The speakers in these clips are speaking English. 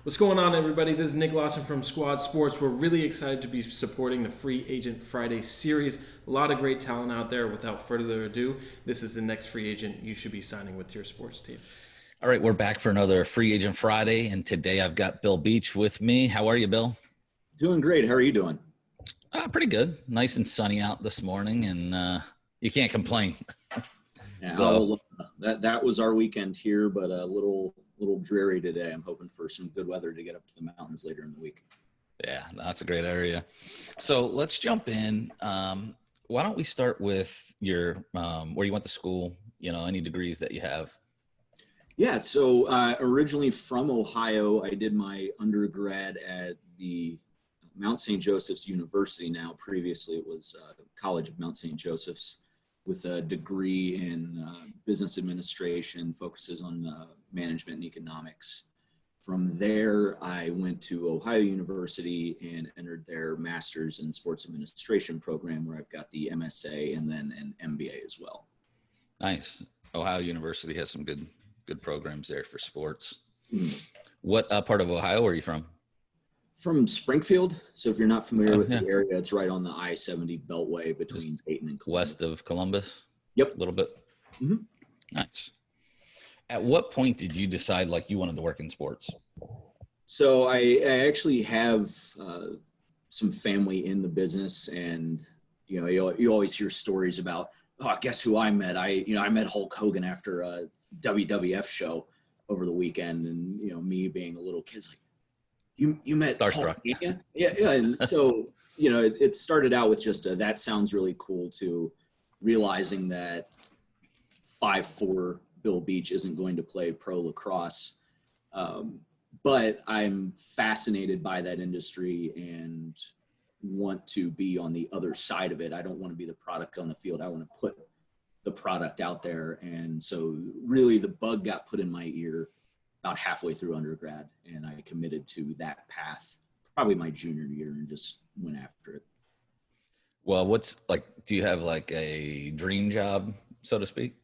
What's going on, everybody? This is Nick Lawson from Squad Sports. We're really excited to be supporting the Free Agent Friday series. A lot of great talent out there. Without further ado, this is the next free agent you should be signing with your sports team. All right, we're back for another Free Agent Friday, and today I've got Bill Beach with me. How are you, Bill? Doing great. How are you doing? Pretty good. Nice and sunny out this morning, and you can't complain. Yeah, so, that was our weekend here, but a little dreary today. I'm hoping for some good weather to get up to the mountains later in the week. Yeah, that's a great area. So let's jump in. Why don't we start with your where you went to school? You know, any degrees that you have. Yeah, so originally from Ohio, I did my undergrad at the Mount St. Joseph's University. Now, previously it was College of Mount St. Joseph's, with a degree in business administration, focuses on management and economics. From there, I went to Ohio University and entered their master's in sports administration program, where I've got the MSA and then an MBA as well. Nice. Ohio University has some good programs there for sports. Mm. What part of Ohio are you from? From Springfield. So if you're not familiar with the area, it's right on the I-70 beltway between Dayton and Columbus. West of Columbus? Yep. A little bit? Mm-hmm. Nice. At what point did you decide like you wanted to work in sports? So I actually have some family in the business, and you know, you always hear stories about, guess who I met? I met Hulk Hogan after a WWF show over the weekend, and you know, me being a little kid's like, you met Starstruck. Hulk? Yeah. And so, you know, it started out with just that sounds really cool, to realizing that 5'4" Bill Beach isn't going to play pro lacrosse. But I'm fascinated by that industry and want to be on the other side of it. I don't want to be the product on the field. I want to put the product out there. And so really the bug got put in my ear about halfway through undergrad, and I committed to that path probably my junior year and just went after it. Well, do you have like a dream job, so to speak?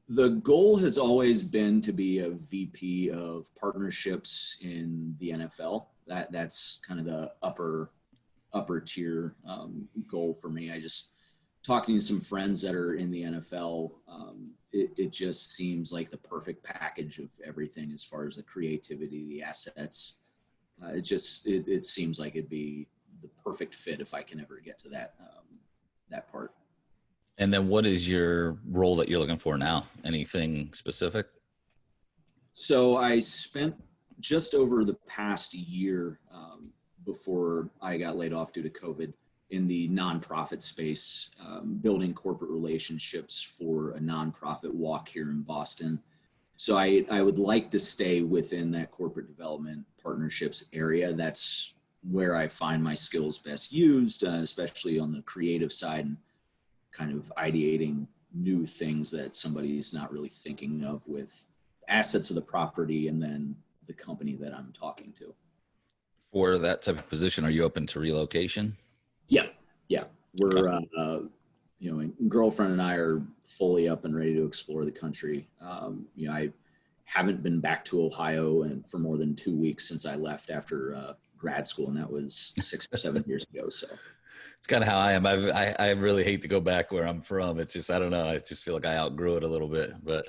The goal has always been to be a VP of partnerships in the NFL. That's kind of the upper tier goal for me. I just, talking to some friends that are in the NFL, it just seems like the perfect package of everything as far as the creativity, the assets. It seems like it'd be the perfect fit if I can ever get to that part. And then what is your role that you're looking for now? Anything specific? So I spent just over the past year before I got laid off due to COVID in the nonprofit space, building corporate relationships for a nonprofit walk here in Boston. So I would like to stay within that corporate development partnerships area. That's where I find my skills best used, especially on the creative side, and kind of ideating new things that somebody's not really thinking of with assets of the property and then the company that I'm talking to. For that type of position, are you open to relocation? Yeah. We're, my girlfriend and I are fully up and ready to explore the country. I haven't been back to Ohio for more than 2 weeks since I left after grad school, and that was 6 or 7 years ago. So it's kind of how I am. I really hate to go back where I'm from. It's just, I don't know. I just feel like I outgrew it a little bit, but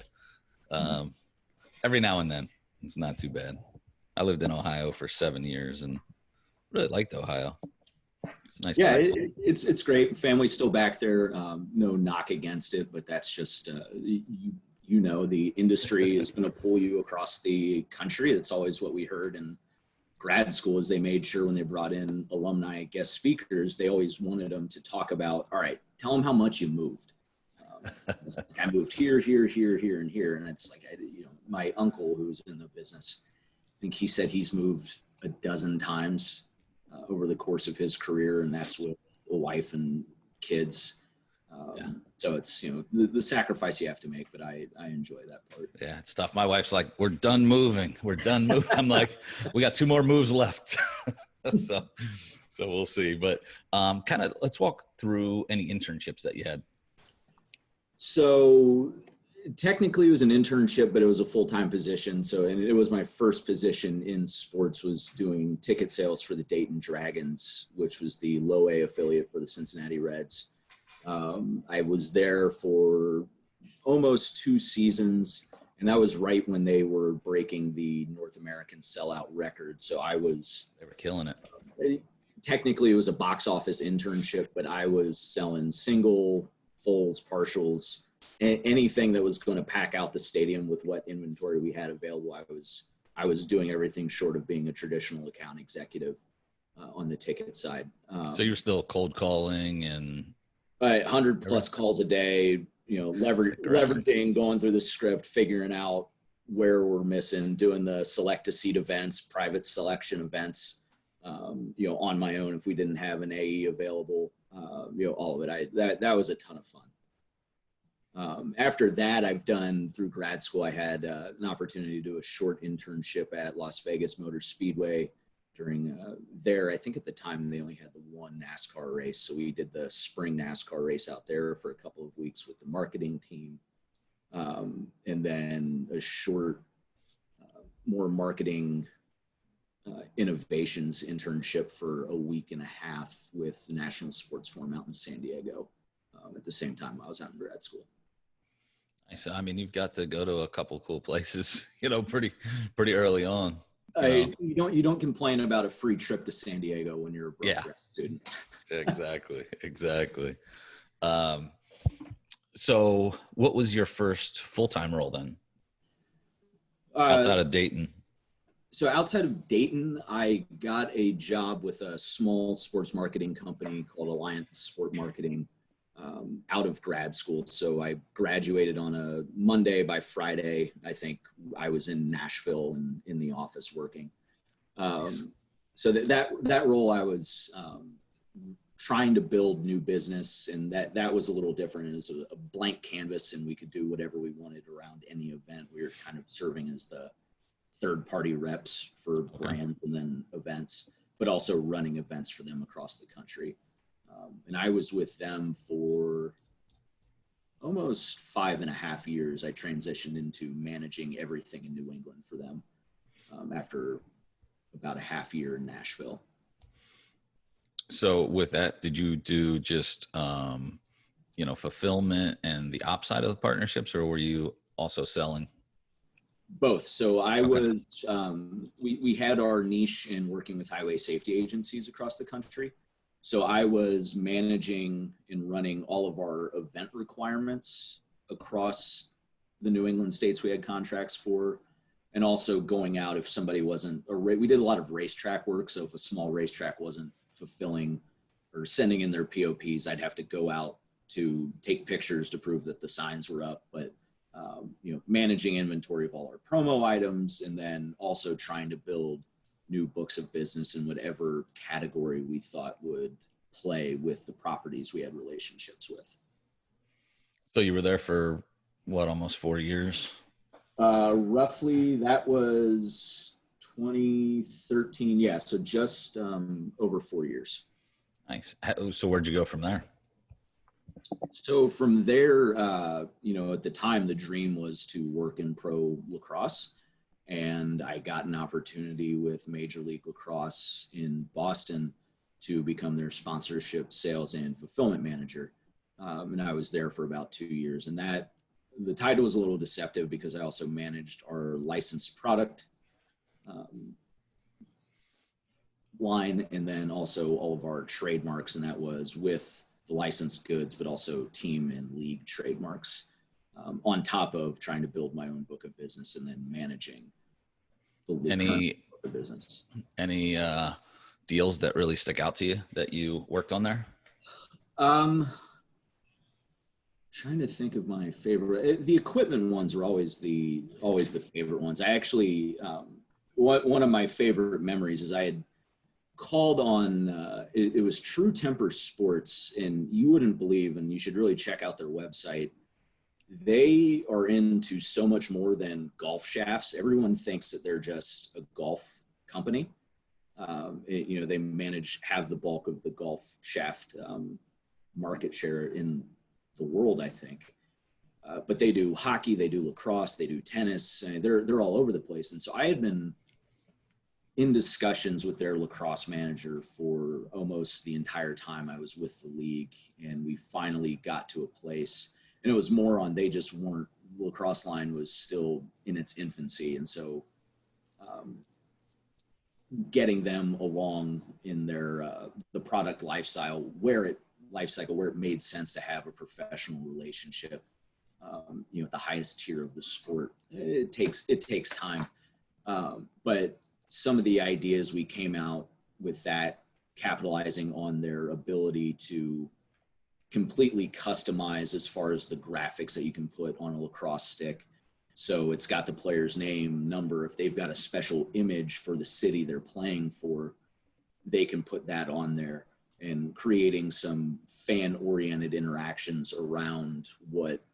every now and then it's not too bad. I lived in Ohio for 7 years and really liked Ohio. It's a nice. Yeah, it's great. Family's still back there. No knock against it, but that's just, the industry is going to pull you across the country. That's always what we heard in grad school, is they made sure when they brought in alumni guest speakers, they always wanted them to talk about, all right, tell them how much you moved. I moved here, here, and here. And it's like, my uncle who's in the business, I think he said he's moved a dozen times over the course of his career, and that's with a wife and kids. So it's, the sacrifice you have to make, but I enjoy that part. Yeah, it's tough. My wife's like, we're done moving. I'm like, we got 2 more moves left. so we'll see. But kind of let's walk through any internships that you had. So Technically, it was an internship, but it was a full-time position. So, and it was my first position in sports, was doing ticket sales for the Dayton Dragons, which was the low A affiliate for the Cincinnati Reds. I was there for almost 2 seasons, and that was right when they were breaking the North American sellout record. So They were killing it. technically it was a box office internship, but I was selling single, fulls, partials, anything that was going to pack out the stadium with what inventory we had available. I was doing everything short of being a traditional account executive on the ticket side. So you're still cold calling and 100 plus calls a day, leveraging, going through the script, figuring out where we're missing, doing the select a seat events, private selection events, on my own if we didn't have an AE available, all of it. That was a ton of fun. After that, I've done through grad school, I had an opportunity to do a short internship at Las Vegas Motor Speedway during there. I think at the time they only had the one NASCAR race. So we did the spring NASCAR race out there for a couple of weeks with the marketing team. And then a short, more marketing innovations internship for a week and a half with the National Sports Forum out in San Diego at the same time I was out in grad school. So, I mean, you've got to go to a couple cool places, pretty early on. You don't complain about a free trip to San Diego when you're a broke grad student. Exactly. So what was your first full-time role then? Outside of Dayton? So outside of Dayton, I got a job with a small sports marketing company called Alliance Sport Marketing out of grad school. So I graduated on a Monday. By Friday, I think I was in Nashville and in the office working. So that role, I was trying to build new business, and that was a little different. It was a blank canvas, and we could do whatever we wanted around any event. We were kind of serving as the third-party reps for brands and then events, but also running events for them across the country. And I was with them for almost 5.5 years. I transitioned into managing everything in New England for them after about a half year in Nashville. So with that, did you do just, fulfillment and the ops side of the partnerships, or were you also selling? Both. So I was, we had our niche in working with highway safety agencies across the country. So I was managing and running all of our event requirements across the New England states we had contracts for, and also going out if somebody wasn't, we did a lot of racetrack work. So if a small racetrack wasn't fulfilling or sending in their POPs, I'd have to go out to take pictures to prove that the signs were up. But managing inventory of all our promo items, and then also trying to build new books of business in whatever category we thought would play with the properties we had relationships with. So you were there for what, almost 4 years? Roughly, that was 2013. Yeah, so just over 4 years. Nice. So where'd you go from there? So from there, at the time, the dream was to work in pro lacrosse. And I got an opportunity with Major League Lacrosse in Boston to become their sponsorship, sales, and fulfillment manager. And I was there for about 2 years. And the title was a little deceptive because I also managed our licensed product line, and then also all of our trademarks. And that was with the licensed goods, but also team and league trademarks, on top of trying to build my own book of business and then managing the current book of business. Any deals that really stick out to you that you worked on there? Trying to think of my favorite. The equipment ones were always the favorite ones. I actually, one of my favorite memories is I had called on, it was True Temper Sports, and you wouldn't believe, and you should really check out their website. They are into so much more than golf shafts. Everyone thinks that they're just a golf company. They have the bulk of the golf shaft market share in the world, I think. but they do hockey, they do lacrosse, they do tennis, and they're all over the place. And so I had been in discussions with their lacrosse manager for almost the entire time I was with the league, and we finally got to a place, and it was more on they just weren't, the lacrosse line was still in its infancy, and so getting them along in their the product lifestyle where it made sense to have a professional relationship, at the highest tier of the sport. It takes time, but some of the ideas we came out with that, capitalizing on their ability to completely customize as far as the graphics that you can put on a lacrosse stick. So it's got the player's name, number. If they've got a special image for the city they're playing for, they can put that on there, and creating some fan-oriented interactions around what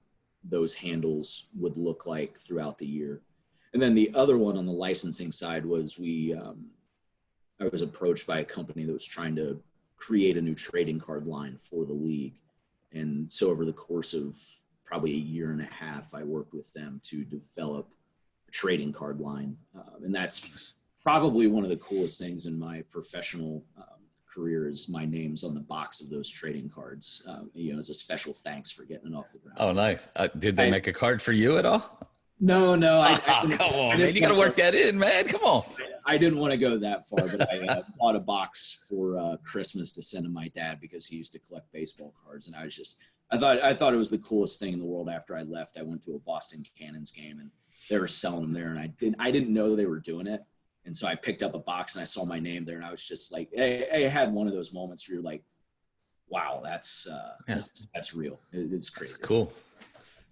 those handles would look like throughout the year. And then the other one on the licensing side was I was approached by a company that was trying to create a new trading card line for the league. And so over the course of probably a year and a half, I worked with them to develop a trading card line. And that's probably one of the coolest things in my professional career is my name's on the box of those trading cards, as a special thanks for getting it off the ground. Oh, nice. Did they make a card for you at all? No. Come on, man. You got to work that in, man. Come on. I didn't want to go that far, but I bought a box for Christmas to send to my dad because he used to collect baseball cards. And I thought it was the coolest thing in the world. After I left, I went to a Boston Cannons game and they were selling them there. And I didn't know they were doing it. And so I picked up a box and I saw my name there and I was just like, I had one of those moments where you're like, wow, that's real. It's crazy. That's cool.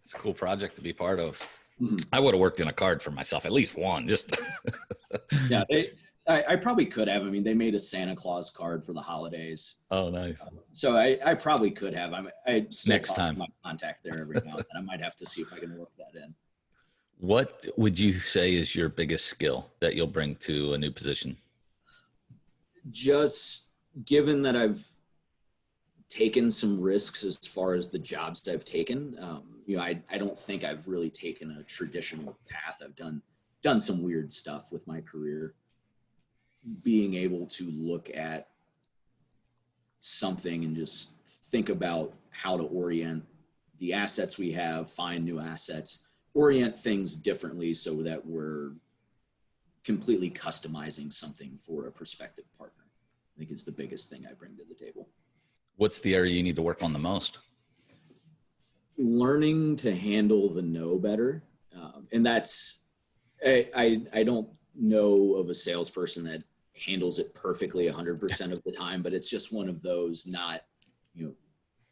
It's a cool project to be part of. Mm-hmm. I would have worked in a card for myself, at least one, just. Yeah, I probably could have. I mean, they made a Santa Claus card for the holidays. Oh, nice. So I probably could have. I still Next time my contact there every now and then. I might have to see if I can work that in. What would you say is your biggest skill that you'll bring to a new position? Just given that I've taken some risks as far as the jobs I've taken, I don't think I've really taken a traditional path. I've done some weird stuff with my career. Being able to look at something and just think about how to orient the assets we have, find new assets, orient things differently so that we're completely customizing something for a prospective partner, I think is the biggest thing I bring to the table. What's the area you need to work on the most? Learning to handle the no better. And that's, I don't know of a salesperson that handles it perfectly 100% of the time, but it's just one of those not,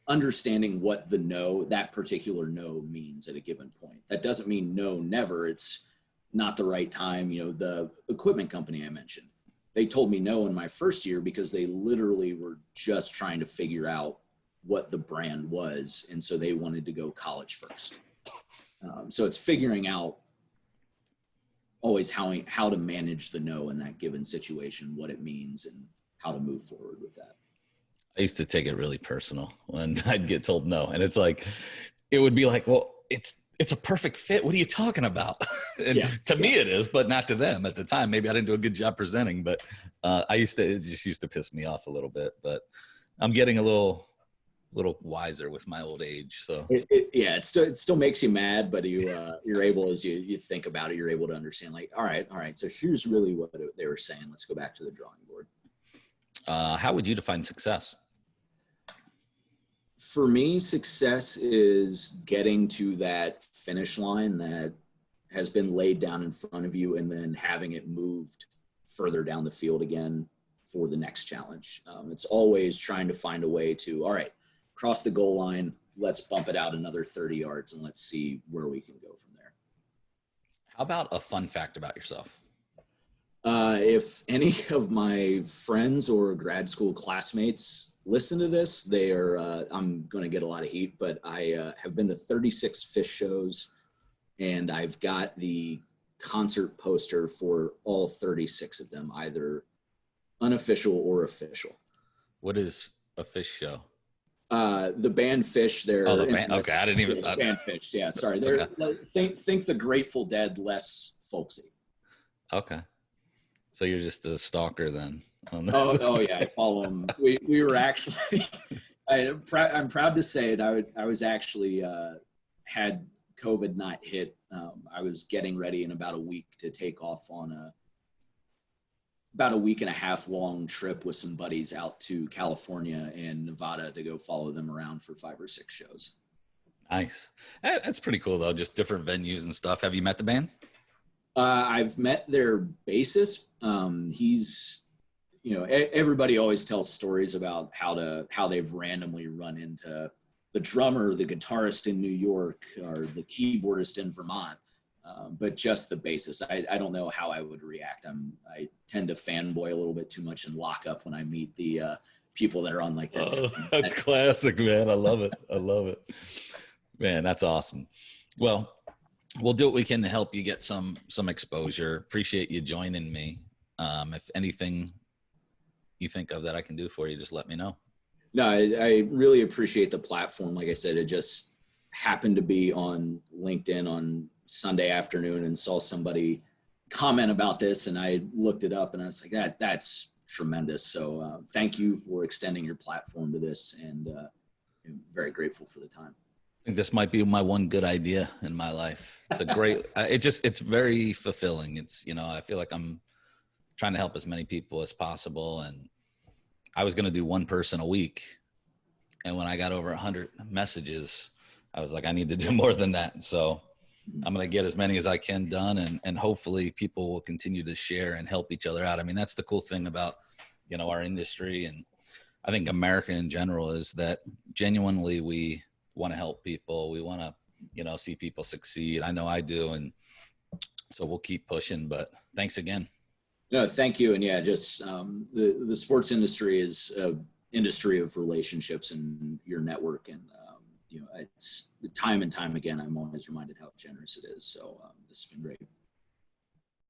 understanding what that particular no means at a given point. That doesn't mean no, never. It's not the right time. The equipment company I mentioned, they told me no in my first year because they literally were just trying to figure out what the brand was. And so they wanted to go college first. So it's figuring out always how to manage the no in that given situation, what it means and how to move forward with that. I used to take it really personal when I'd get told no. And it's like, it would be like, well, it's a perfect fit. What are you talking about? And to me it is, but not to them at the time. Maybe I didn't do a good job presenting, but it just used to piss me off a little bit, but I'm getting a little wiser with my old age. So it still makes you mad, but you're able, as you think about it, you're able to understand like, all right. So here's really what they were saying. Let's go back to the drawing board. How would you define success? For me, success is getting to that finish line that has been laid down in front of you and then having it moved further down the field again for the next challenge. It's always trying to find a way to, all right, cross the goal line, let's bump it out another 30 yards and let's see where we can go from there. How about a fun fact about yourself? If any of my friends or grad school classmates listen to this, I'm going to get a lot of heat, but I have been to 36 Fish shows and I've got the concert poster for all 36 of them, either unofficial or official. What is a Fish show? The band Fish. They're Oh, the band. Okay, I didn't even. the band Fish. Yeah, sorry. They're think the Grateful Dead less folksy. Okay, so you're just a stalker then. Oh yeah, I follow them. We were actually. I'm proud to say it. I was actually had COVID not hit. I was getting ready in about a week to take off on about a week and a half long trip with some buddies out to California and Nevada to go follow them around for 5 or 6 shows. Nice. That's pretty cool though. Just different venues and stuff. Have you met the band? I've met their bassist. He's, everybody always tells stories about how they've randomly run into the drummer, the guitarist in New York, or the keyboardist in Vermont. But just the bassist, I don't know how I would react. I tend to fanboy a little bit too much and lock up when I meet the people that are on like that. Oh, that's classic, man. I love it. I love it. Man, that's awesome. Well, we'll do what we can to help you get some exposure. Appreciate you joining me. If anything you think of that I can do for you, just let me know. No, I really appreciate the platform. Like I said, it just happened to be on LinkedIn on Sunday afternoon and saw somebody comment about this, and I looked it up and I was like, that's tremendous. So thank you for extending your platform to this, and I'm very grateful for the time. I think this might be my one good idea in my life. It's a great, it's very fulfilling. It's, I feel like I'm trying to help as many people as possible. And I was going to do one person a week. And when I got over 100 messages, I was like, I need to do more than that. So I'm going to get as many as I can done. And hopefully people will continue to share and help each other out. I mean, that's the cool thing about, our industry. And I think America in general is that genuinely we want to help people. We want to, see people succeed. I know I do. And so we'll keep pushing, but thanks again. No, thank you. And yeah, just the sports industry is an industry of relationships and your network. And, it's time and time again, I'm always reminded how generous it is. So this has been great.